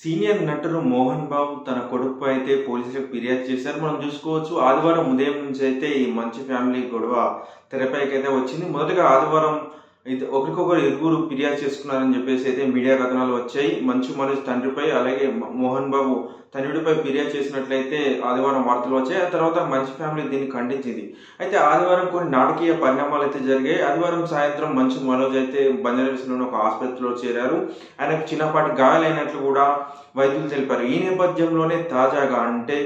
Senior నటుడు మోహన్ బాబు తన కొడుకుపై అయితే పోలీసులకు ఫిర్యాదు చేశారు. మనం చూసుకోవచ్చు ఆదివారం ఉదయం నుంచి అయితే ఈ మంచి ఫ్యామిలీ గొడవ తెరపైకి అయితే వచ్చింది. మొదటగా ఆదివారం అయితే ఒకరికొకరు ఇరుగురు ఫిర్యాదు చేసుకున్నారని చెప్పేసి అయితే మీడియా కథనాలు వచ్చాయి. మంచు మనోజ్ తండ్రిపై అలాగే మోహన్ బాబు తండ్రిపై ఫిర్యాదు చేసినట్లయితే ఆదివారం వార్తలు వచ్చాయి. ఆ తర్వాత మంచి ఫ్యామిలీ దీన్ని ఖండించింది. అయితే ఆదివారం కొన్ని నాటకీయ పరిణామాలు అయితే జరిగాయి. ఆదివారం సాయంత్రం మంచు మనోజ్ అయితే బంజారాహిల్స్లోని ఒక ఆసుపత్రిలో చేరారు. ఆయనకు చిన్నపాటి గాయాలైనట్లు కూడా వైద్యులు తెలిపారు. ఈ నేపథ్యంలోనే తాజాగా అంటే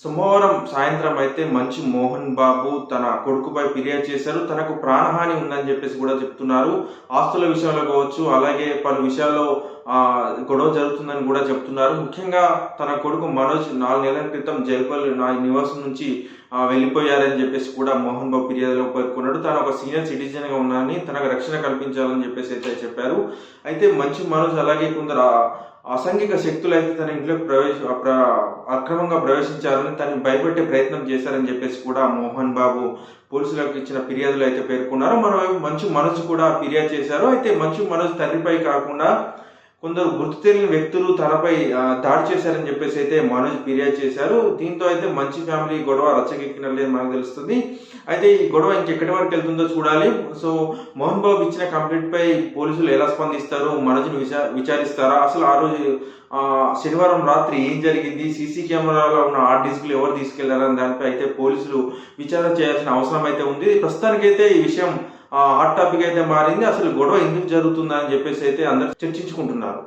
సోమవారం సాయంత్రం అయితే మంచు మోహన్ బాబు తన కొడుకుపై ఫిర్యాదు చేశారు. తనకు ప్రాణహాని ఉందని చెప్పేసి కూడా చెప్తున్నారు. ఆస్తుల విషయంలో కావచ్చు, అలాగే పలు విషయాల్లో గొడవ జరుగుతుందని కూడా చెప్తున్నారు. ముఖ్యంగా తన కొడుకు మనోజ్ 4 నెలల క్రితం జైపల్లి నా నివాసం నుంచి వెళ్ళిపోయారని చెప్పేసి కూడా మోహన్ బాబు ఫిర్యాదులో పేర్కొన్నాడు. తాను ఒక సీనియర్ సిటిజన్ గా ఉన్నానని తనకు రక్షణ కల్పించాలని చెప్పేసి అయితే చెప్పారు. అయితే మంచు మనోజ్ అలాగే కొందరు అసాంఘిక శక్తులు అయితే తన ఇంట్లోకి అక్రమంగా ప్రవేశించారని తనని భయపెట్టే ప్రయత్నం చేశారని చెప్పేసి కూడా మోహన్ బాబు పోలీసులకు ఇచ్చిన ఫిర్యాదులు అయితే పేర్కొన్నారు. మరోవైపు మంచు మనోజ్ కూడా ఫిర్యాదు చేశారు. అయితే మంచు మనోజ్ తండ్రిపై కాకుండా కొందరు గుర్తు తెలియని వ్యక్తులు తనపై దాడి చేశారని చెప్పేసి అయితే మనోజ్ ఫిర్యాదు చేశారు. దీంతో అయితే మంచి ఫ్యామిలీ గొడవ రచ్చకెక్కినట్లే మనకు తెలుస్తుంది. అయితే ఈ గొడవ ఇంకెక్కడి వరకు వెళ్తుందో చూడాలి. సో మోహన్ బాబు ఇచ్చిన కంప్లైంట్ పై పోలీసులు ఎలా స్పందిస్తారు, మనోజ్ని విచారిస్తారా, అసలు ఆ రోజు శనివారం రాత్రి ఏం జరిగింది, సీసీ కెమెరాలో ఉన్న హార్డ్ డిస్క్లు ఎవరు తీసుకెళ్లారని దానిపై అయితే పోలీసులు విచారణ చేయాల్సిన అవసరం అయితే ఉంది. ప్రస్తుతానికైతే ఈ విషయం హాట్ టాపిక్ అయితే మారింది. అసలు గొడవ ఎందుకు జరుగుతుందా అని చెప్పేసి అయితే అందరూ చర్చించుకుంటున్నారు.